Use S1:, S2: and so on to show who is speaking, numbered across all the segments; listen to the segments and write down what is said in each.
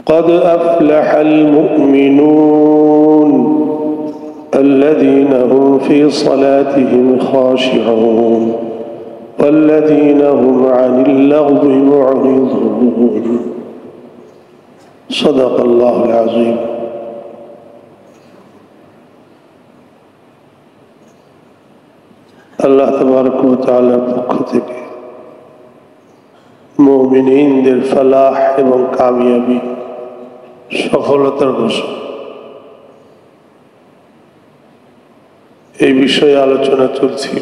S1: قد أفلح المؤمنون الذين هم في صلاتهم خاشعون والذين هم عن اللغو معرضون صدق الله العظيم। আল্লাহ তাবারক ওয়া তাআলার পক্ষ থেকে মুমিনদের ফালাহ এবং কামিয়াবি সফলতার ঘোষণা, এই বিষয়ে আলোচনা চলছিল।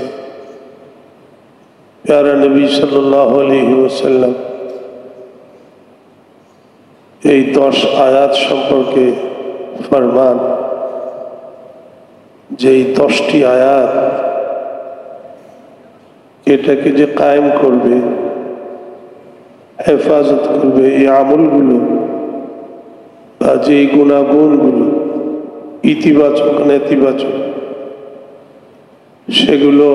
S1: প্যারা নবী সাল্লাল্লাহু আলাইহি ওয়াসাল্লাম এই 10 আয়াত সম্পর্কে ফরমান যে এই 10টি আয়াত এটাকে যে কায়েম করবে, হেফাজত করবে, এই আমলগুলো বা যে গুণাগুণগুলো ইতিবাচক নেতিবাচক সেগুলো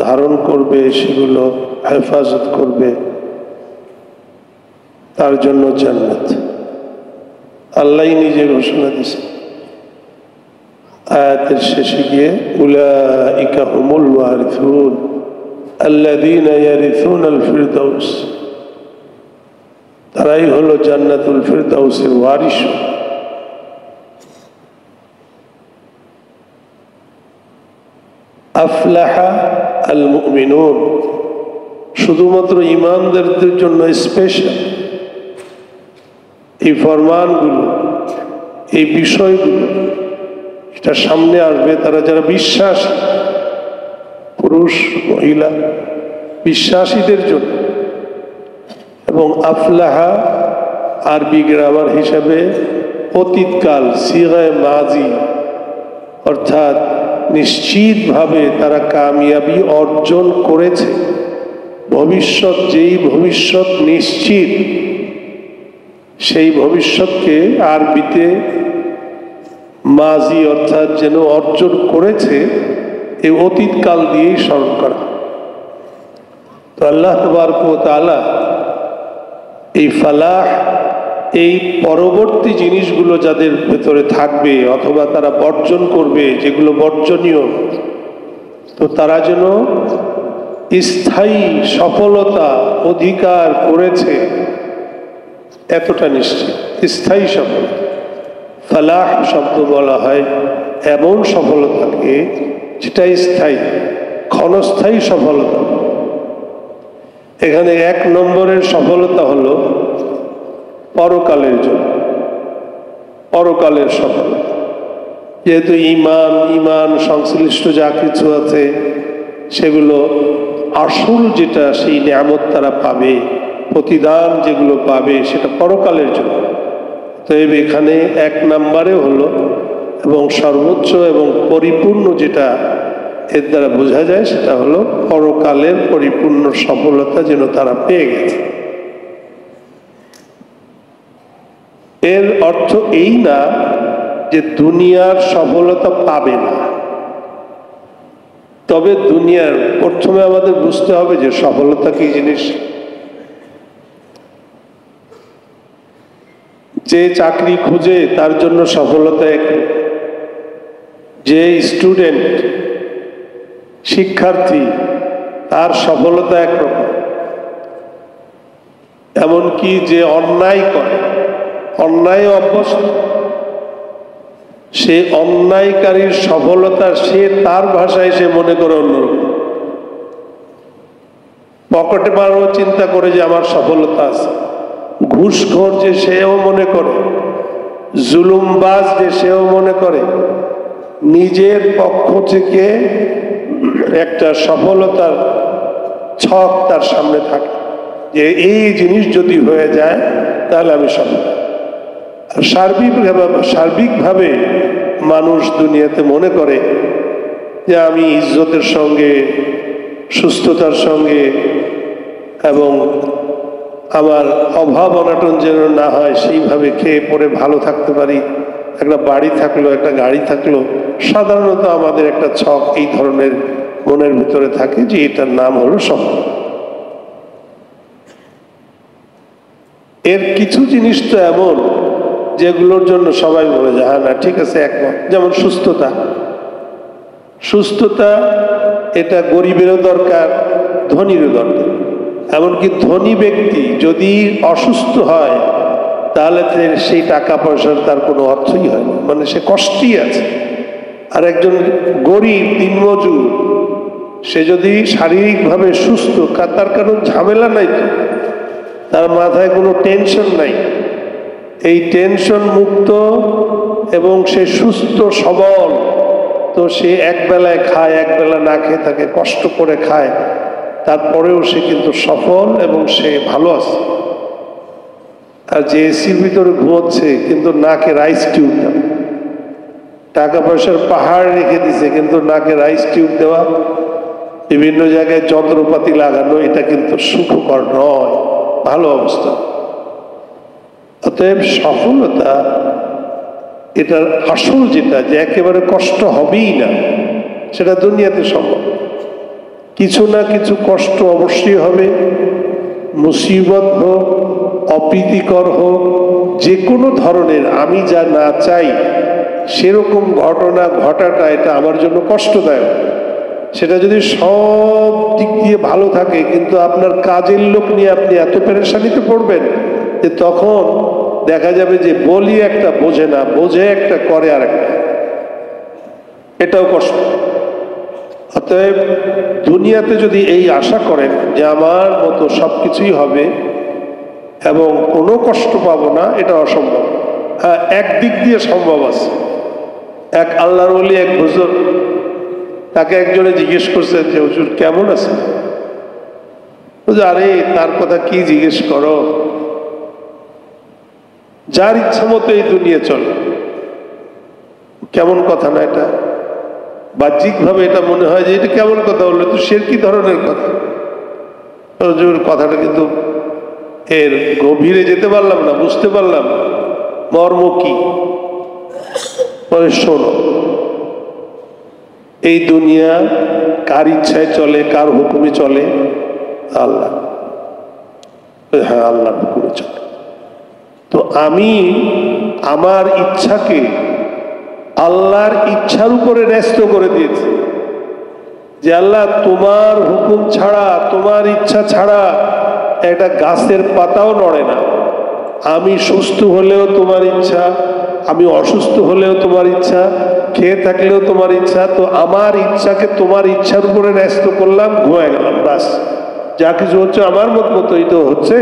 S1: ধারণ করবে, সেগুলো হেফাজত করবে, তার জন্য জান্নাত আল্লাহই নিজে ঘোষণা দিয়েছেন। আয়াতের শেষে গিয়ে উলাইকা হুমুল ওয়ারিসুন আল্লাযীনা ইয়ারিসুনাল ফিরদাউস, তারাই হলো জান্নাতুল ফিরদাউসের ওয়ারিস। আফলাহা আল মুমিনুন, শুধুমাত্র ঈমানদারদের জন্য স্পেশাল এই ফরমানগুলো, এই বিষয়গুলো এটা সামনে আসবে। তারা যারা বিশ্বাসী, পুরুষ মহিলা বিশ্বাসীদের জন্য। এবং আফলাহা আরবি গ্রামার হিসাবে অতীতকাল, সিগায়ে মাজি, অর্থাৎ নিশ্চিতভাবে তারা কামিয়াবি অর্জন করেছে। ভবিষ্যৎ, যেই ভবিষ্যৎ নিশ্চিত, সেই ভবিষ্যৎকে আরবিতে মাজি অর্থাৎ যেন অর্জন করেছে, এই অতীতকাল দিয়েই স্মরণ করা। তো আল্লাহ তাবারক ওয়া তাআলা এই ফালাহ, এই পরবর্তী জিনিসগুলো যাদের ভেতরে থাকবে অথবা তারা বর্জন করবে, যেগুলো বর্জনীয়, তো তারা যেন স্থায়ী সফলতা অধিকার করেছে, এতটা নিশ্চিত। স্থায়ী সফলতা, ফালাহ শব্দ বলা হয় এমন সফলতাকে যেটা স্থায়ী, ক্ষণস্থায়ী সফলতা। এখানে 1 নম্বরের সফলতা হলো পরকালের জন্য, পরকালের সফলতা। যেহেতু ঈমান সংশ্লিষ্ট যা কিছু আছে সেগুলো আসল যেটা, সেই নিয়ামত তারা পাবে, প্রতিদান যেগুলো পাবে সেটা পরকালের জন্য। তো এখানে 1 নম্বরে হলো এবং সর্বোচ্চ এবং পরিপূর্ণ যেটা এর দ্বারা বোঝা যায় সেটা হলো পরকালের পরিপূর্ণ সফলতা যেন তারা পেয়ে গেছে। এর অর্থ এই না যে দুনিয়ার সফলতা পাবে না, তবে দুনিয়ার প্রথমে আমাদের বুঝতে হবে যে সফলতা কি জিনিস। যে চাকরি খুঁজে তার জন্য সফলতা এক, যে স্টুডেন্ট শিক্ষার্থী তার সফলতা একরকম, এমনকি যে অন্যায় করে, অন্যায় অভ্যস্ত, সে অন্যায়কারীর সফলতা সে তার ভাষায় সে মনে করে অন্যরকম। পকেটে মারারও চিন্তা করে যে আমার সফলতা আছে, ঘুষখোর যে সেও মনে করে, জুলুমবাজ যে সেও মনে করে, নিজের পক্ষ থেকে একটা সফলতার ছক তার সামনে থাকে যে এই জিনিস যদি হয়ে যায় তাহলে আমি সফল। আর সার্বিকভাবে মানুষ দুনিয়াতে মনে করে যে আমি ইজ্জতের সঙ্গে, সুস্থতার সঙ্গে এবং আমার অভাব অনাটন যেন না হয় সেইভাবে খেয়ে পরে ভালো থাকতে পারি, একটা বাড়ি থাকলো, একটা গাড়ি থাকলো। সাধারণত আমাদের একটা ছক এই ধরনের মনের ভিতরে থাকে যে এটার নাম হলো সফল। এর কিছু জিনিস তো এমন যেগুলোর জন্য সবাই বলে যে হ্যাঁ না ঠিক আছে একমত, যেমন সুস্থতা। সুস্থতা এটা গরিবেরও দরকার, ধনীরও দরকার। এমনকি ধনী ব্যক্তি যদি অসুস্থ হয় তাহলে সেই টাকা পয়সার তার কোনো অর্থই হয় না, মানে সে কষ্টই আছে। আর একজন গরিব দিনমজুর সে যদি শারীরিকভাবে সুস্থ, তার কারণ ঝামেলা নাই তো, তার মাথায় কোনো টেনশন নাই, এই টেনশন মুক্ত এবং সে সুস্থ সবল, তো সে এক বেলায় খায়, এক বেলা না খেয়ে থাকে, কষ্ট করে খায়, তারপরেও সে কিন্তু সফল এবং সে ভালো আছে। আর যে এসির ভিতরে ঘুমোচ্ছে কিন্তু নাকে রাইস টিউব দেওয়া, টাকা পয়সার পাহাড় রেখে দিছে কিন্তু নাকে রাইস টিউব দেওয়া, বিভিন্ন জায়গায় যন্ত্রপাতি লাগানো, এটা কিন্তু সুখকর নয়, ভালো অবস্থা। অতএব সফলতা এটার আসল যেটা, যে একেবারে কষ্ট হবেই না, সেটা দুনিয়াতে সম্ভব। কিছু না কিছু কষ্ট অবশ্যই হবে, মুসিবত হোক, অপ্রীতিকর হোক, যে কোনো ধরনের, আমি যা না চাই সেরকম ঘটনা ঘটাটা এটা আমার জন্য কষ্টদায়ক। সেটা যদি সব দিক দিয়ে ভালো থাকে কিন্তু আপনার কাজের লোক নিয়ে আপনি এত পেরেশানিতে পড়বেন যে তখন দেখা যাবে যে বলি একটা বোঝে না, বোঝে একটা করে আর একটা, এটাও কষ্ট। অতএব দুনিয়াতে যদি এই আশা করেন যে আমার মতো সবকিছুই হবে এবং কোনো কষ্ট পাবো না, এটা অসম্ভব। হ্যাঁ, একদিক দিয়ে সম্ভব আছে। এক আল্লাহর ওলি, এক হুজুর, তাকে একজনে জিজ্ঞেস করছে যে হুজুর কেমন আছে? আরে তার কথা কি জিজ্ঞেস করো, যার ইচ্ছা মতো এই দুনিয়া চলে। কেমন কথা না এটা, বাহ্যিক ভাবে এটা মনে হয় যে এটা কেমন কথা হলো, তো সে কি ধরনের কথা? হুজুর কথাটা কিন্তু এর গভীরে যেতে পারলাম না, বুঝতে পারলাম মর্ম কি। পরে শোনো, এই দুনিয়া কার ইচ্ছায় চলে, কার হুকুমে চলে? আল্লাহ। হ্যাঁ, আল্লাহর হুকুমে চলে। তো আমি আমার ইচ্ছাকে আল্লাহর ইচ্ছার উপরে ন্যস্ত করে দিয়েছি, যে আল্লাহ তোমার হুকুম ছাড়া, তোমার ইচ্ছা ছাড়া একটা গাছের পাতাও নড়ে না। আমি সুস্থ হলেও তোমার ইচ্ছা, আমি অসুস্থ হলেও তোমার ইচ্ছা, খেয়ে থাকলেও তোমার ইচ্ছা। তো আমার ইচ্ছাকে তোমার ইচ্ছার উপরে ন্যস্ত করলাম, ঘুমায় গেলাম, বাস। যা কিছু হচ্ছে আমার মতোই তো হচ্ছে,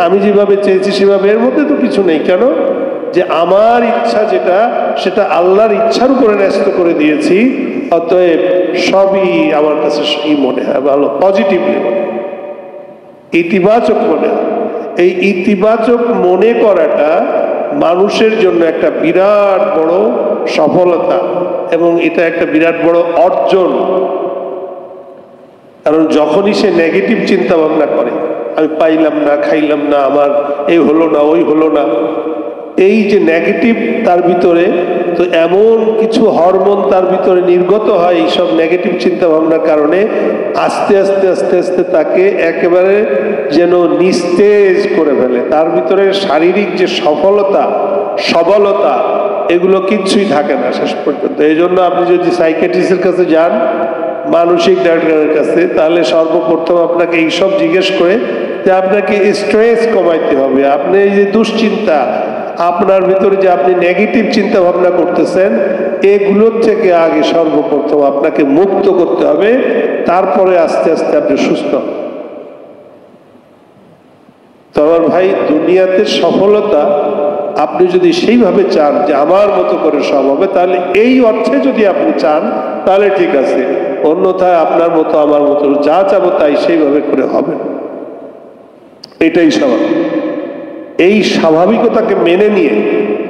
S1: আমি যেভাবে চেয়েছি সেভাবে, এর মধ্যে তো কিছু নেই। কেন? যে আমার ইচ্ছা যেটা, সেটা আল্লাহর ইচ্ছার উপরে ন্যস্ত করে দিয়েছি। অতএব সবই আমার কাছে এই মনে হয় ভালো, পজিটিভলি মনে হয়, ইতিবাচক মনে হয়। এই ইতিবাচক মনে করাটা মানুষের জন্য একটা বিরাট বড় সফলতা এবং এটা একটা বিরাট বড় অর্জন। কারণ যখনই সে নেগেটিভ চিন্তা ভাবনা করে, আমি পাইলাম না, খাইলাম না, আমার এই হলো না, ওই হলো না, এই যে নেগেটিভ তার ভিতরে, তো এমন কিছু হরমোন তার ভিতরে নির্গত হয় এইসব নেগেটিভ চিন্তা ভাবনার কারণে, আস্তে আস্তে আস্তে আস্তে তাকে একেবারে যেন নিস্তেজ করে ফেলে। তার ভিতরে শারীরিক যে সফলতা, সবলতা, এগুলো কিচ্ছুই থাকে না শেষ পর্যন্ত। এই জন্য আপনি যদি সাইকিয়াট্রিস্টের কাছে যান, মানসিক ডাক্তারের কাছে, তাহলে সর্বপ্রথম আপনাকে এইসব জিজ্ঞেস করে যে আপনাকে স্ট্রেস কমাইতে হবে। আপনি এই যে দুশ্চিন্তা, আপনার ভিতরে যে আপনি নেগেটিভ চিন্তা ভাবনা করতেছেন, এগুলোর থেকে আগে সর্বপ্রথম আপনাকে মুক্ত করতে হবে, তারপরে আস্তে আস্তে আপনি সুস্থ। তো আমার ভাই, দুনিয়াতে সফলতা আপনি যদি সেইভাবে চান যে আমার মতো করে সব হবে, তাহলে এই অর্থে যদি আপনি চান তাহলে ঠিক আছে, অন্যথায় আপনার মতো আমার মতো যা চাবো তাই সেইভাবে করে হবে। এটাই স্বাভাবিক। এই স্বাভাবিকতাকে মেনে নিয়ে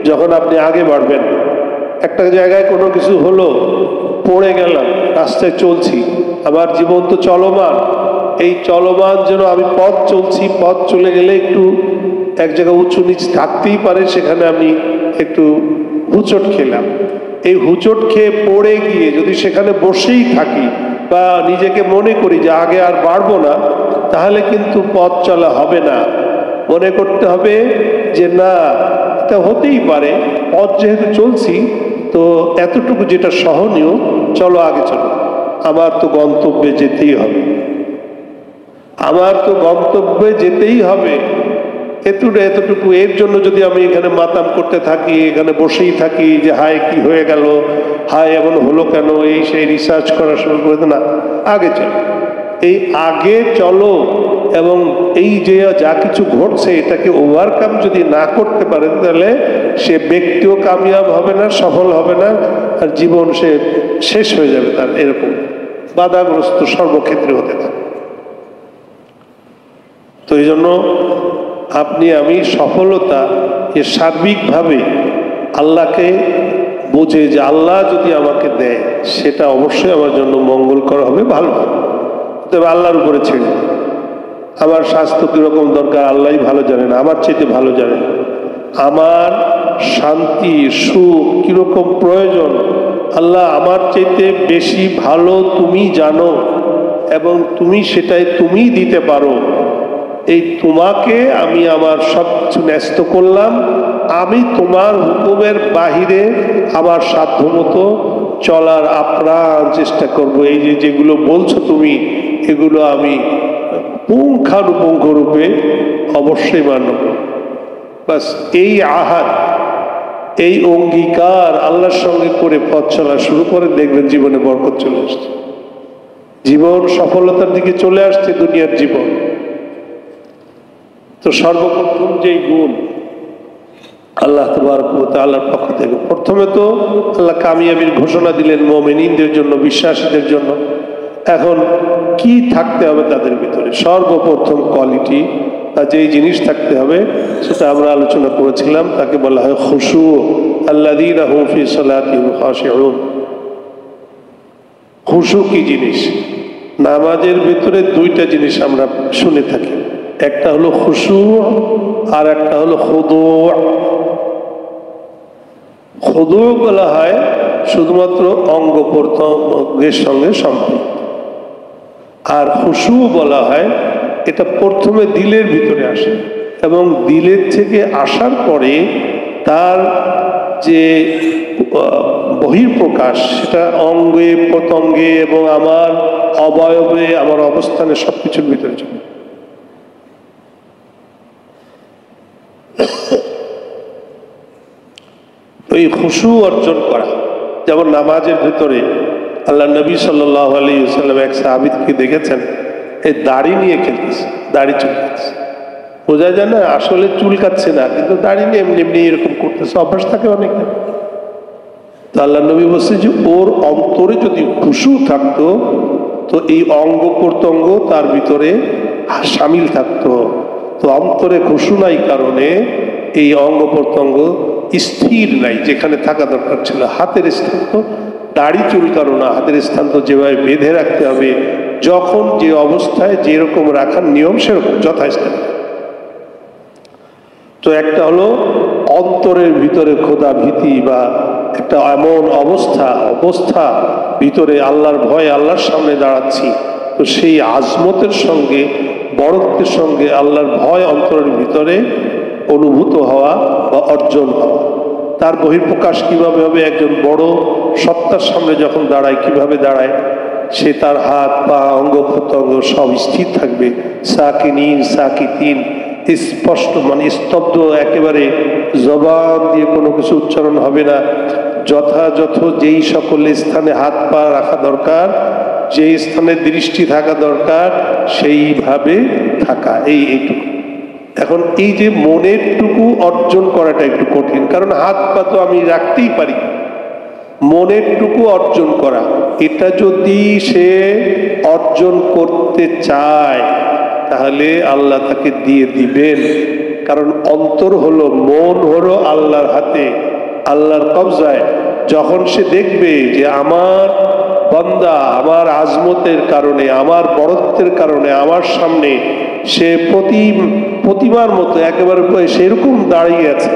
S1: যখন আপনি আগে বাড়বেন, একটা জায়গায় কোনো কিছু হলো, পড়ে গেলাম, রাস্তায় চলছি, আমার জীবন তো চলমান, এই চলমান যেন আমি পথ চলছি, পথ চলে গেলে একটু এক জায়গায় উঁচু নিচ থাকতেই পারে, সেখানে আমি একটু হুচট খেলাম। এই হুচট খেয়ে পড়ে গিয়ে যদি সেখানে বসেই থাকি বা নিজেকে মনে করি যে আগে আর বাড়বো না, তাহলে কিন্তু পথ চলা হবে না। মনে করতে হবে যে না, এটা হতেই পারে, পথ যেহেতু চলছি তো এতটুকু যেটা সহনীয়, চলো আগে চলো, আমার তো গন্তব্যে যেতেই হবে, আমার তো গন্তব্যে যেতেই হবে। এতটুকু এর জন্য যদি আমি এখানে মাতাম করতে থাকি, এখানে বসেই থাকি যে হায় কি হয়ে গেল, হায় এমন হলো কেন, এই সেই রিসার্চ করা শুরু করে না, আগে চলো। এই আগে চলো, এবং এই যে যা কিছু ঘটছে এটাকে ওভারকাম যদি না করতে পারে তাহলে সে ব্যক্তিও কামিয়াব হবে না, সফল হবে না, আর জীবন সে শেষ হয়ে যাবে তার, এরকম বাধাগ্রস্ত সর্বক্ষেত্রে হতে থাকে। তো এই জন্য আপনি আমি সফলতা এ সার্বিকভাবে আল্লাহকে বুঝে যে আল্লাহ যদি আমাকে দেয় সেটা অবশ্যই আমার জন্য মঙ্গলকর হবে, ভালো হবে, তবে আল্লাহর উপরে ছেড়ে। আমার স্বাস্থ্য কীরকম দরকার আল্লাহই ভালো জানেন, আমার চাইতে ভালো জানেন। আমার শান্তি সুখ কীরকম প্রয়োজন আল্লাহ আমার চাইতে বেশি ভালো তুমি জানো, এবং তুমি সেটাই তুমিই দিতে পারো। এই তোমাকে আমি আমার সব কিছু ন্যস্ত করলাম, আমি তোমার হুকুমের বাহিরে আমার সাধ্যমতো চলার আপ্রাণ চেষ্টা করব। এই যে যেগুলো বলছো তুমি, এগুলো আমি পুঙ্খানুপুঙ্খ রূপে অবশ্যই মানব। বাস এই আহাত, এই অঙ্গীকার আল্লাহর সঙ্গে করে পথ চলা শুরু করে, দেখবেন জীবনে বরকত চলে আসছে, জীবন সফলতার দিকে চলে আসছে, দুনিয়ার জীবন। তো সর্বপ্রথম যেই গুণ আল্লাহ তাবারক ওয়া তাআলার পক্ষ থেকে, প্রথমে তো আল্লাহ কামিয়াবির ঘোষণা দিলেন মুমিনদের জন্য, বিশ্বাসীদের জন্য। এখন কি থাকতে হবে তাদের ভিতরে? সর্বপ্রথম কোয়ালিটি বা যেই জিনিস থাকতে হবে সেটা আমরা আলোচনা করেছিলাম, তাকে বলা হয় খুশু। আল্লাযীনা হুম ফি সালাতিহিম খাশিউন। খুশু কি জিনিস? নামাজের ভিতরে দুইটা জিনিস আমরা শুনে থাকি, একটা হলো খুশু আর একটা হলো খুদু। খুদু বলা হয় শুধুমাত্র অঙ্গ প্রত্যঙ্গের সঙ্গে সম্পৃক্ত, আর খুশু বলা হয় এটা প্রথমে দিলের ভিতরে আসে, এবং দিলের থেকে আসার পরে তার যে বহির্প্রকাশ সেটা অঙ্গে প্রত্যঙ্গে এবং আমার অবয়বে, আমার অবস্থানে সবকিছুর ভিতরে চলে। এই খুশু অর্জন করা, যেমন নামাজের ভিতরে আল্লাহ নবী সাল্লাল্লাহু আলাইহি ওয়াসাল্লাম এক সাহাবীকে দেখেছেন, এই দাড়ি নিয়ে খেলতেছে, দাড়ি চুলকাচ্ছে। বোঝা যায় না আসলে চুলকাচ্ছে না, কিন্তু দাড়ি নিয়ে এমনি এমনি এরকম করতেছে, অভ্যাস থাকে অনেক। তো আল্লাহ নবী বলছে যে ওর অন্তরে যদি খুশু থাকতো তো এই অঙ্গ প্রত্যঙ্গ তার ভিতরে সামিল থাকতো। তো অন্তরে খুশু নাই কারণে এই অঙ্গ প্রত্যঙ্গ স্থির নাই, যেখানে থাকা দরকার ছিল। হাতের স্থান তো দাড়ি চুলকানো না, হাতের স্থান তো যেভাবে বেঁধে রাখতে হবে, যখন যে অবস্থায় যেরকম রাখার নিয়ম সেরকম যথাস্থানে। তো একটা হলো অন্তরের ভিতরে খোদা ভীতি, বা একটা এমন অবস্থা ভিতরে আল্লাহর ভয়, আল্লাহর সামনে দাঁড়াচ্ছি, তো সেই আজমতের সঙ্গে বড়ত্বের সঙ্গে আল্লাহর ভয় অন্তরের ভিতরে অনুভূত হওয়া বা অর্জন হওয়া। তার বহির্প্রকাশ কিভাবে হবে? একজন বড় সত্তার সামনে যখন দাঁড়ায়, কিভাবে দাঁড়ায় সে? তার হাত পা অঙ্গ প্রত্যঙ্গ সব স্থির থাকবে, সাকিনিন সাকিতিন, স্পষ্ট মানে স্তব্ধ, একেবারে জবান দিয়ে কোনো কিছু উচ্চারণ হবে না। যথাযথ যেই সকল স্থানে হাত পা রাখা দরকার, যেই স্থানে দৃষ্টি থাকা দরকার, সেইভাবে থাকা, এইটুকু। এখন এই যে মনের টুকু অর্জন করাটা একটু কঠিন, কারণ হাত পা তো আমি রাখতেই পারি। মনের টুকু অর্জন করা, এটা যদি সে অর্জন করতে চায় তাহলে আল্লাহ তাকে দিয়ে দিবেন। কারণ অন্তর হলো, মন হলো আল্লাহর হাতে, আল্লাহর কবজায়। যখন সে দেখবে যে আমার বান্দা আমার আজমতের কারণে, আমার বড়ত্বের কারণে আমার সামনে সে প্রতিমার মতো একেবারে সেরকম দাঁড়িয়ে আছে,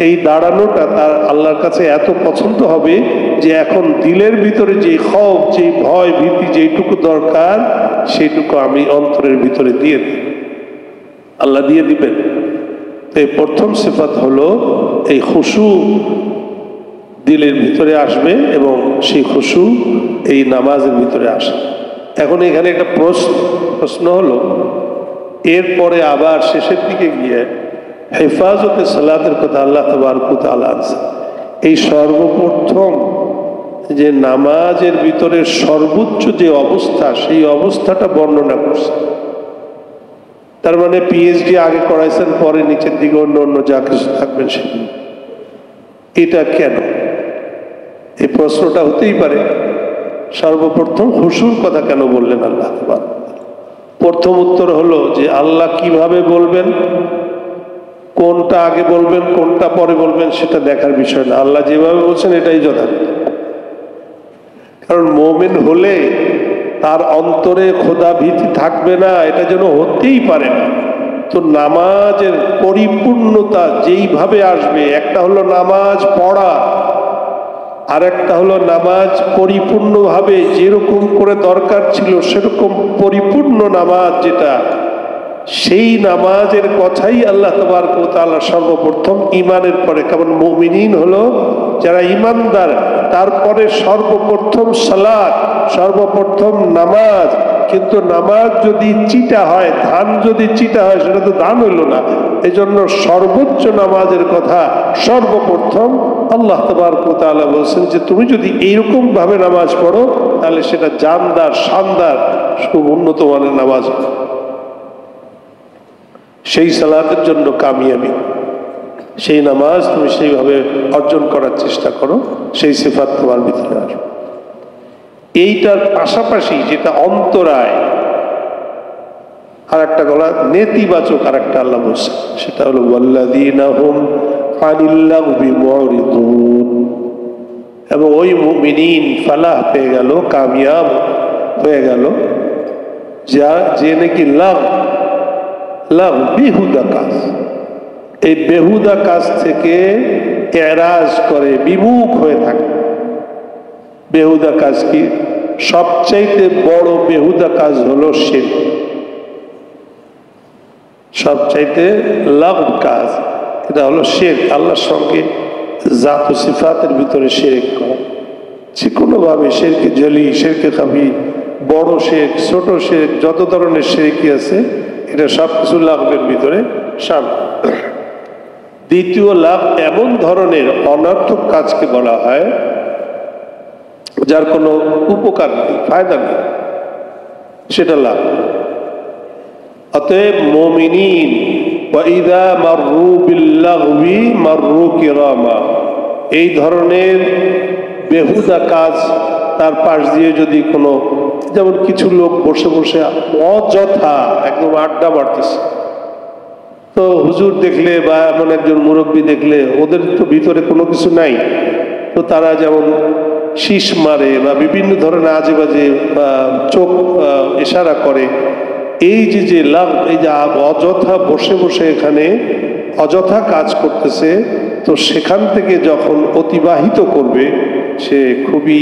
S1: এই দাঁড়ানোটা তার আল্লাহর কাছে এত পছন্দ হবে যে এখন দিলের ভিতরে যে খৌফ, যে ভয় ভীতি যেটুকু দরকার সেইটুকু আমি অন্তরের ভিতরে দিয়ে দিই, আল্লাহ দিয়ে দিবেন। এই প্রথম সিফাত হলো এই খুশু দিলের ভিতরে আসবে এবং সেই খুশু এই নামাজের ভিতরে আসবে। এখন এখানে একটা প্রশ্ন হলো, এরপরে আবার শেষের দিকে গিয়ে হেফাজতে সালাতের কথা আল্লাহ তাবারক ওয়া তাআলা আনছে। এই সর্বপ্রথম যে নামাজের ভিতরে সর্বোচ্চ যে অবস্থা, সেই অবস্থাটা বর্ণনা করছে। তার মানে পিএইচডি আগে করাইছেন, পরে নিচের দিকে অন্য অন্য যা কিছু থাকবেন সেগুলো। এটা কেন? এই প্রশ্নটা হতেই পারে, সর্বপ্রথম খুশুর কথা কেন বললেন আল্লাহ? প্রথম উত্তর হলো যে আল্লাহ কিভাবে বলবেন, কোনটা আগে বলবেন কোনটা পরে বলবেন সেটা দেখার বিষয় না। আল্লাহ যেভাবে বলছেন এটাই যথার্থ। কারণ মুমিন হলে তার অন্তরে খোদা ভীতি থাকবে না, এটা যেন হতেই পারে না। তো নামাজের পরিপূর্ণতা যেইভাবে আসবে, একটা হলো নামাজ পড়া, আর একটা হলো নামাজ পরিপূর্ণভাবে যেরকম করে দরকার ছিল সেরকম পরিপূর্ণ নামাজ যেটা, সেই নামাজের কথাই আল্লাহ তাবারক ওয়া তাআলা সর্বপ্রথম ঈমানের পরে, কারণ মুমিনিন হলো যারা ঈমানদার, তারপরে সর্বপ্রথম সালাত, সর্বপ্রথম নামাজ। কিন্তু নামাজ যদি চিটা হয়, ধান যদি চিটা হয়, সেটা তো দান হইল না। এই জন্য সর্বোচ্চ নামাজের কথা সর্বপ্রথম আল্লাহ তাবারক ওয়া তাআলা বলছেন যে তুমি যদি এইরকম ভাবে নামাজ পড়ো তাহলে সেটা জানদার, শানদার, খুব উন্নত মানের নামাজ। সেই সালাতের জন্য কামিয়াবি, সেই নামাজ তুমি সেইভাবে অর্জন করার চেষ্টা করো, সেই সিফাত তোমার ভিতরে আসবে। এইটার পাশাপাশি যেটা অন্তরায় আর একটা গলা নেতিবাচক আর একটা আল্লাহ বলছে, সেটা হলো ওয়াল্লাযীনা হুম আনিল লাগবি মুরিদুন। এবং ওই মুমিনিন ফালাহ পেয়ে গেল, কামিয়াব হয়ে গেল, যে নাকি লাগ বেহুদা কাজ, এই বেহুদা কাজ থেকে এরাজ করে, বিমুখ হয়ে থাকে। বেহুদা কাজ কি? সবচাইতে বড় বেহুদা কাজ হলো শিরক। সবচাইতে লাভ কাজ এটা হলো শিরক, আল্লাহর সঙ্গে জাত ও সিফাতের ভিতরে শিরক করা। যে কোনোভাবে শিরকে জলি, শিরকে খাফি, বড় শিরক, ছোট শিরক, যত ধরনের শিরকি আছে, এটা সব কিছু লাভের ভিতরে শামিল। দ্বিতীয় লাভ এমন ধরনের অনর্থক কাজকে বলা হয় যার কোনো উপকার নেই, ফায়দা নেই, সেটা লাভ। অতএব মুমিনিন ওয়াইদা মাররু বিল্লাগবি মাররু কিরামা, এই ধরনের বেহুদা কাজ তার পাশ দিয়ে যদি কোনো, যেমন কিছু লোক বসে বসে অযথা একদম আড্ডা মারতেছে, তো হুজুর দেখলে বা এমন একজন মুরব্বী দেখলে ওদের তো ভিতরে কোনো কিছু নাই, তো তারা যেমন শীষ মারে বা বিভিন্ন ধরনের আজে বাজে চোখ ইশারা করে। এই যে লাভ, এই যে অযথা বসে বসে এখানে অযথা কাজ করতেছে, তো সেখান থেকে যখন অতিবাহিত করবে সে খুবই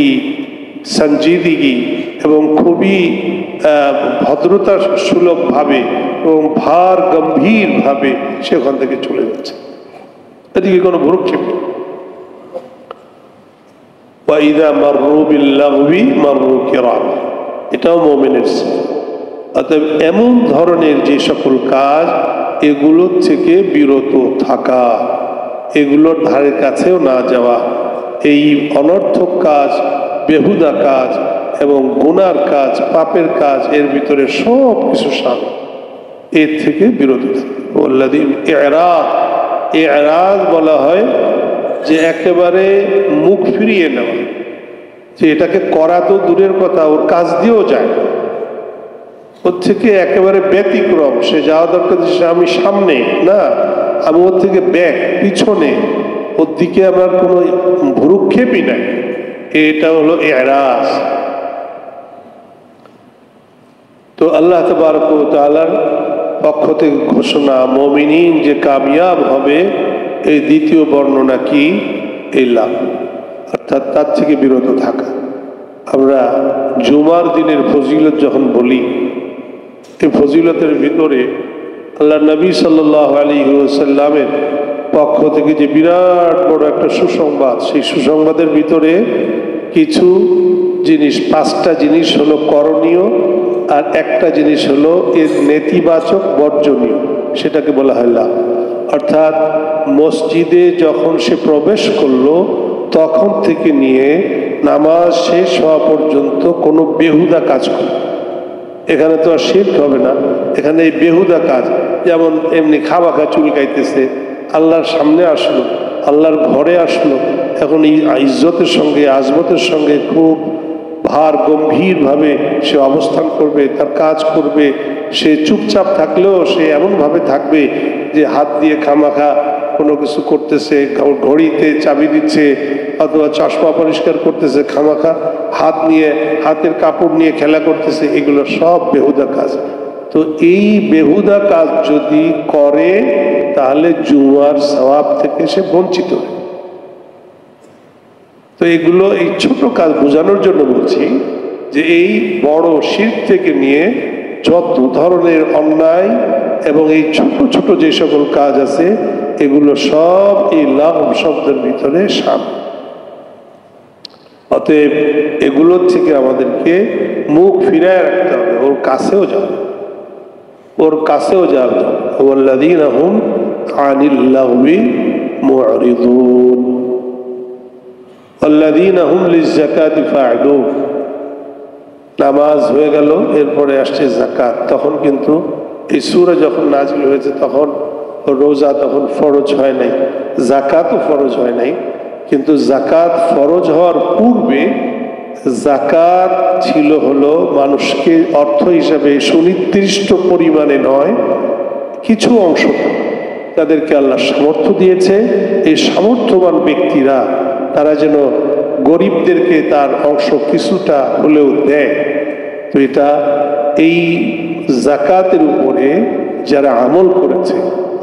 S1: সঞ্জিদগি এবং খুবই ভদ্রতা সুলভ ভাবে এবং ভার গম্ভীর ভাবে সেখান থেকে চলে যাচ্ছে। এদিকে কোনো ভ্রুক্ষেপ নেই। ওয়াইদা মাররু বিল্লাগবি মাররু কিরামা, এটাও মুমিনের সিফাত। অতএব এমন ধরনের যে সকল কাজ, এগুলোর থেকে বিরত থাকা, এগুলোর ধারে কাছেও না যাওয়া, এই অনর্থক কাজ, বেহুদা কাজ এবং গুনার কাজ, পাপের কাজ, এর ভিতরে সব কিছু শামিল, এর থেকে বিরত থাকা। ওয়াল্লাযীন ইরাদ বলা হয় যে একেবারে মুখ ফিরিয়ে নেওয়া, যে এটাকে করা তো দূরের কথা, ওর কাজ দিয়েও যায়, ওর থেকে একেবারে ব্যতিক্রম। সে যাওয়া দরকার আমি সামনে না, আমি ওর থেকে ব্যাক, পিছনে, ওর দিকে আমার কোনো ভ্রুক্ষেপই নাই। এটা হলো ইরাজ। তো আল্লাহ তাবারক ওয়া তাআলার পক্ষ থেকে ঘোষণা, মুমিনিন যে কামিয়াব হবে, এই দ্বিতীয় বর্ণনা কি? এই লাভ, অর্থাৎ তার থেকে বিরত থাকা। আমরা জুমার দিনের ফজিলত যখন বলি, এই ফজিলতের ভিতরে আল্লাহ নবী সাল্লাল্লাহু আলাইহি ওয়াসাল্লামের পক্ষ থেকে যে বিরাট বড় একটা সুসংবাদ, সেই সুসংবাদের ভিতরে কিছু জিনিস, 5টা জিনিস হলো করণীয়, আর একটা জিনিস হলো এর নেতিবাচক বর্জনীয়, সেটাকে বলা হয় লাভ। অর্থাৎ মসজিদে যখন সে প্রবেশ করলো তখন থেকে নিয়ে নামাজ শেষ হওয়া পর্যন্ত কোনো বেহুদা কাজ করবে। এখানে তো আর শিরক হবে না, এখানে এই বেহুদা কাজ, যেমন এমনি খাবাখা চুলকাইতেছে, আল্লাহর সামনে আসলো, আল্লাহর ঘরে আসলো, এখন এই ইজ্জতের সঙ্গে আজমতের সঙ্গে খুব ভার গম্ভীরভাবে সে অবস্থান করবে, তার কাজ করবে। সে চুপচাপ থাকলেও সে এমনভাবে থাকবে যে হাত দিয়ে খামাখা কোনো কিছু করতেছে, ঘড়িতে চাবি দিচ্ছে, অথবা চশমা পরিষ্কার করতেছে, খামাখা হাত নিয়ে, হাতের কাপড় নিয়ে খেলা করতেছে, এগুলো সব বেহুদা কাজ। তো এই বেহুদা কাজ যদি করে তাহলে জুমার সওয়াব থেকে সে বঞ্চিত হয়। তো এগুলো, এই ছোট কাজ বোঝানোর জন্য বলছি যে এই বড় শিরক থেকে নিয়ে যত ধরনের অন্যায় এবং এই ছোট ছোট যে সকল কাজ আছে এগুলো সব এই লাভ শব্দের ভিতরে শামিল। অতএব এগুলোর থেকে আমাদেরকে মুখ ফিরায় রাখতে হবে, ওর কাছেও যাবে, ওর কাছেও যাবে। ওয়াল্লাযীনা হুম আনিল লাগবি মুরিদুন ওয়াল্লাযীনা হুম লিয-যাকাতি ফা'ইলুন। নামাজ হয়ে গেল, এরপরে আসছে যাকাত। তখন কিন্তু এই সূরা যখন নাজিল হয়েছে তখন রোজা তখন ফরজ হয় নাই, যাকাতও ফরজ হয় নাই। কিন্তু যাকাত ফরজ হওয়ার পূর্বে যাকাত ছিল হলো মানুষকে অর্থ হিসাবে সুনির্দিষ্ট পরিমাণে নয়, কিছু অংশ তাদেরকে আল্লাহ সামর্থ্য দিয়েছে। এই সামর্থ্যবান ব্যক্তিরা তারা যেন গরিবদেরকে তার অংশ কিছুটা হলেও দেয়। তো এটা এই যাকাতের উপরে যারা আমল করেছে,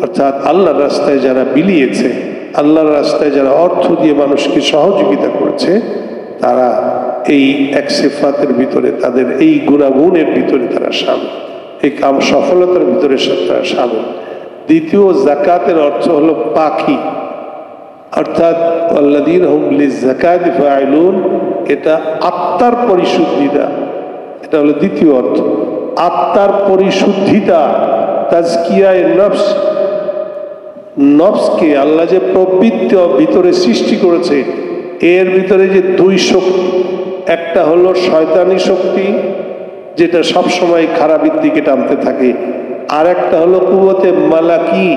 S1: অর্থাৎ আল্লাহর রাস্তায় যারা বিলিয়েছে, আল্লাহর রাস্তায় যারা অর্থ দিয়ে মানুষকে সহযোগিতা করেছে, তারা এই এক সিফাতের ভিতরে, তাদের এই গুণাগুণের ভিতরে তারা শামিল, এই কাম সফলতার ভিতরে তারা শামিল। দ্বিতীয়, যাকাতের অর্থ হলো পাখি, অর্থাৎ আল্লাযীনা হুম লিয-যাকাতি ফা'ইলুন, এটা আত্মার পরিশুদ্ধিতা, এটা হলো দ্বিতীয় অর্থ। আত্মার পরিশুদ্ধিতা, তাজকিয়ায়ে নফস, নফসকে আল্লাহ যে প্রবৃত্তি ভিতরে সৃষ্টি করেছে, এর ভিতরে যে দুই শক্তি, একটা হলো শয়তানি শক্তি যেটা সবসময় খারাপের দিকে টানতে থাকে, আর একটা হলো কুওয়াতে মালাকি,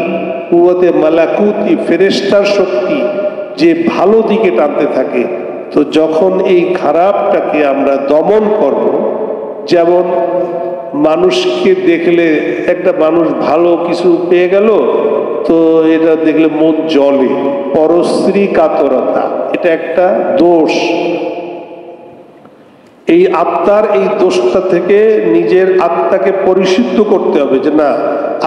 S1: কুওয়াতে মালাকুতি, ফেরেশতার শক্তি যে ভালো দিকে টানতে থাকে। তো যখন এই খারাপটাকে আমরা দমন করব, যেমন মানুষকে দেখলে একটা মানুষ ভালো কিছু পেয়ে গেল, তো এটা দেখলে মন জ্বলে, পরশ্রী কাতরতা, এটা একটা দোষ। এই আত্মার এই দোষটা থেকে নিজের আত্মাকে পরিশুদ্ধ করতে হবে, যে না,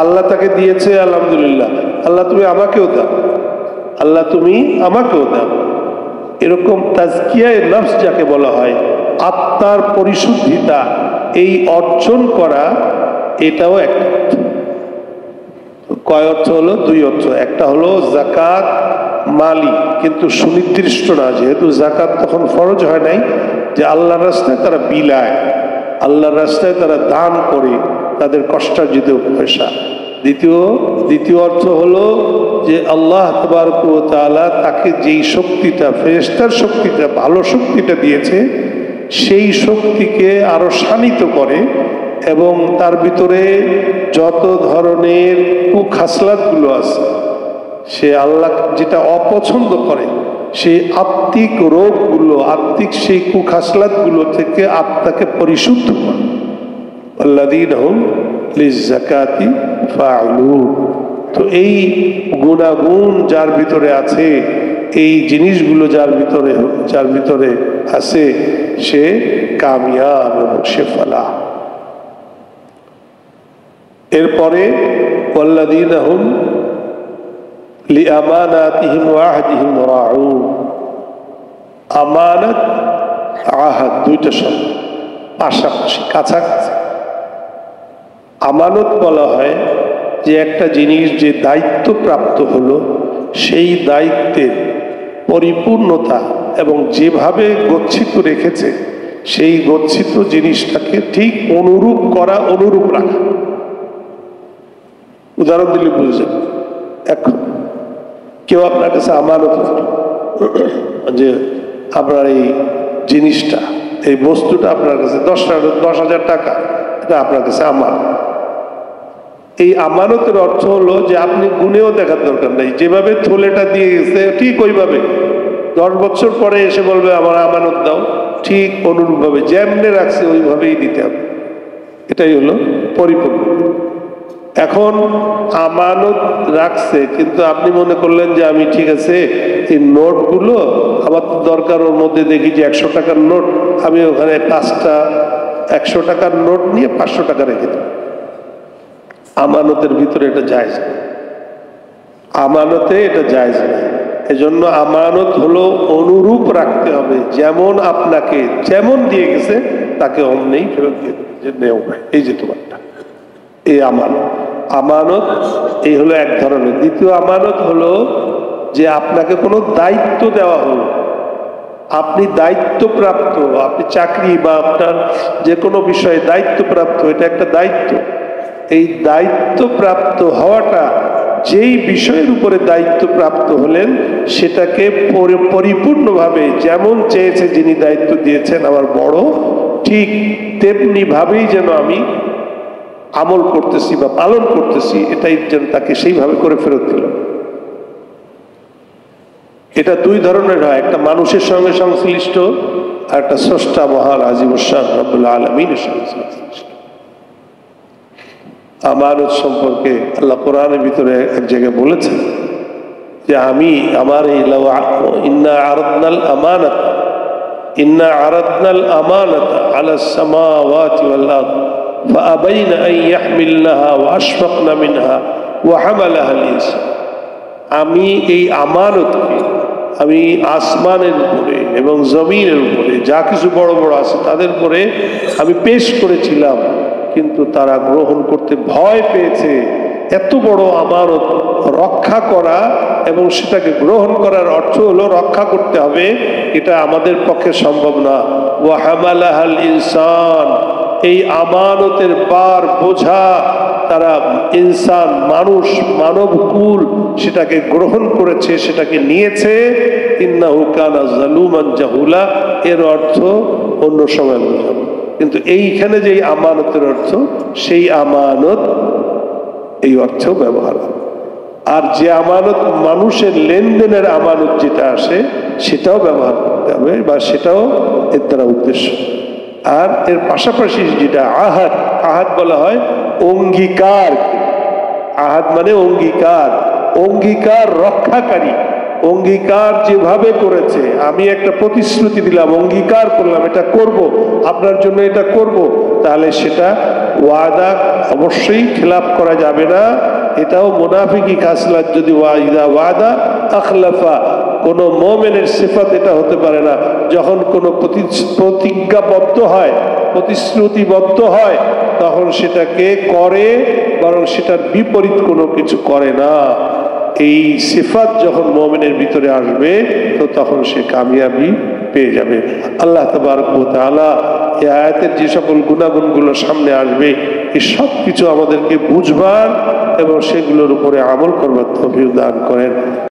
S1: আল্লাহ তাকে দিয়েছে, আলহামদুলিল্লাহ, আল্লাহ তুমি আমাকেও দাও, আল্লাহ তুমি আমাকেও দাও। এরকম তাজকিয়ায়ে নফস যাকে বলা হয়, আত্মার পরিশুদ্ধিতা, এই অর্জন করা, এটাও একটা অর্থ। কয় অর্থ হলো? দুই অর্থ। একটা হলো যাকাত মালি, কিন্তু সুনির্দিষ্ট না, যেহেতু যাকাত তখন ফরজ হয় নাই, যে আল্লাহর রাস্তায় তারা বিলায়, আল্লাহর রাস্তায় তারা দান করে তাদের কষ্টার্জিত পয়সা। দ্বিতীয় অর্থ হলো যে আল্লাহ তাবারক ওয়া তাআলা তাকে যেই শক্তিটা, ফেরেশতার শক্তিটা, ভালো শক্তিটা দিয়েছে, সেই শক্তিকে আরো শানিত করে এবং তার ভিতরে যত ধরনের কুখাসলাতগুলো আছে, সে আল্লাহ যেটা অপছন্দ করে, সেই আত্মিক রোগগুলো, আত্মিক সেই কুখাসলাতগুলো থেকে আত্মাকে পরিশুদ্ধ করে। আল্লাযীনা হুম লিয-যাকাতি ফা'ইলুন। তো এই গুণাগুণ যার ভিতরে আছে, এই জিনিসগুলো যার ভিতরে আছে, সে কামিয়াব এবং সে ফালাহ। এরপরে ওয়াল্লাযীনা হুম লিআমানাতিহিম ওয়া আহদিহিম রাউন। আমানত, আহাদ, দুইটা শব্দ পাশাপাশি, কাছাকাছি। আমানত বলা হয় যে একটা জিনিস যে দায়িত্বপ্রাপ্ত হলো সেই দায়িত্বের পরিপূর্ণতা এবং যেভাবে গচ্ছিত রেখেছে সেই গচ্ছিত জিনিসটাকে ঠিক অনুরূপ করা, অনুরূপ রাখা। উদাহরণ দিলে বুঝে যাবে। এখন কেউ আপনার কাছে আমানত যে আপনার এই জিনিসটা, এই বস্তুটা আপনার কাছে 10,000 টাকা, এটা আপনার কাছে আমানত। এই আমানতের অর্থ হলো যে আপনি গুণেও দেখার দরকার নেই, যেভাবে থলেটা দিয়ে গেছে ঠিক ওইভাবে 10 বছর পরে এসে বলবে আমার আমানত দাও, ঠিক অনুরূপভাবে যেমনে রাখছে ওইভাবেই দিতে হবে। এটাই হলো পরিপূর্ণ। এখন আমানত রাখছে, কিন্তু আপনি মনে করলেন যে আমি ঠিক আছে এই নোটগুলো আমার তো দরকার, ওর মধ্যে দেখি যে 100 টাকার নোট, আমি ওখানে 5টা 100 টাকার নোট নিয়ে 500 টাকা রেখে দেব। আমানতের ভিতরে এটা জায়েজ না, আমানতে এটা জায়েজ না। এজন্য আমানত হলো অনুরূপ রাখতে হবে, যেমন আপনাকে যেমন দিয়ে গেছে তাকে অমনেই ফেরত দিয়ে দেবে, যে নেও এই যে তোমারটা। এই আমানত এই হলো এক ধরনের। দ্বিতীয় আমানত হলো যে আপনাকে কোনো দায়িত্ব দেওয়া হলো, আপনি দায়িত্বপ্রাপ্ত, আপনি চাকরি বা আপনার যে কোনো বিষয়ে দায়িত্বপ্রাপ্ত, এটা একটা দায়িত্ব। এই দায়িত্বপ্রাপ্ত হওয়াটা, যেই বিষয়ের উপরে দায়িত্বপ্রাপ্ত হলেন সেটাকে পরিপূর্ণভাবে যেমন চেয়েছে যিনি দায়িত্ব দিয়েছেন আমার বড়, ঠিক তেমনি ভাবেই যেন আমি আমল করতেছি বা পালন করতেছি, এটাই যেন তাকে সেইভাবে করে ফেরত দিল। এটা দুই ধরনের হয়, একটা মানুষের সঙ্গে সংশ্লিষ্ট আর একটা স্রষ্টা মহান আজিমুশান রব্বুল আলামিনের সঙ্গে সংশ্লিষ্ট। আমানত সম্পর্কে আল্লাহ কোরআনের ভিতরে এক জায়গায় বলেছেন যে আমি আমার এই ইন্না আরাদনাল আমানাত আলাস সামাওয়াতি ওয়াল আরদ فأبين أن يحملنها وأشفقن منها وحملها الإنسان। আমি এই আমানতকে আমি আসমানের উপরে এবং জমিনের উপরে যা কিছু বড় বড় আছে তাদের উপরে আমি পেশ করেছিলাম, কিন্তু তারা গ্রহণ করতে ভয় পেয়েছে। এত বড় আমানত রক্ষা করা এবং সেটাকে গ্রহণ করার অর্থ হলো রক্ষা করতে হবে, এটা আমাদের পক্ষে সম্ভব না। ওয়া হামালাহাল ইনসান, এই আমানতের বার বোঝা তারা ইনসান, মানুষ, মানবকুল সেটাকে গ্রহণ করেছে, সেটাকে নিয়েছে। ইন্নাহু কানা যালুমান জাহুলা, এর অর্থ অন্য সময় বোঝাবো, কিন্তু এইখানে যে আমানতের অর্থ, সেই আমানত এই অর্থেও ব্যবহার হবে। আর যে আমানত মানুষের লেনদেনের আমানত যেটা আসে সেটাও ব্যবহার করতে হবে, বা সেটাও এর দ্বারা উদ্দেশ্য। আর এর পাশাপাশি যেটা আহাদ, আহাদ বলা হয় অঙ্গীকার। আহাদ মানে অঙ্গীকার, অঙ্গীকার রক্ষাকারী। অঙ্গীকার যেভাবে করেছে, আমি একটা প্রতিশ্রুতি দিলাম, অঙ্গীকার করলাম এটা করব, আপনার জন্য এটা করব, তাহলে সেটা ওয়াদা অবশ্যই খেলাফ করা যাবে না। এটাও মুনাফিকি খাসলাত, যদি ওয়াদা আখলাফা, কোন মুমিনের সিফাত এটা হতে পারে না। যখন কোনো প্রতিজ্ঞাবদ্ধ হয়, প্রতিশ্রুতিবদ্ধ হয়, তখন সেটাকে করে, বরং সেটার বিপরীত কোনো কিছু করে না। এই সিফাত যখন মুমিনের ভিতরে আসবে তো তখন সে কামিয়াবি পেয়ে যাবে। আল্লাহ তাবারক ওয়া তাআলা এই আয়াতের যে সকল গুণাগুণগুলো সামনে আসবে, এই সব কিছু আমাদেরকে বুঝবার এবং সেগুলোর উপরে আমল করবার তৌফিক দান করেন।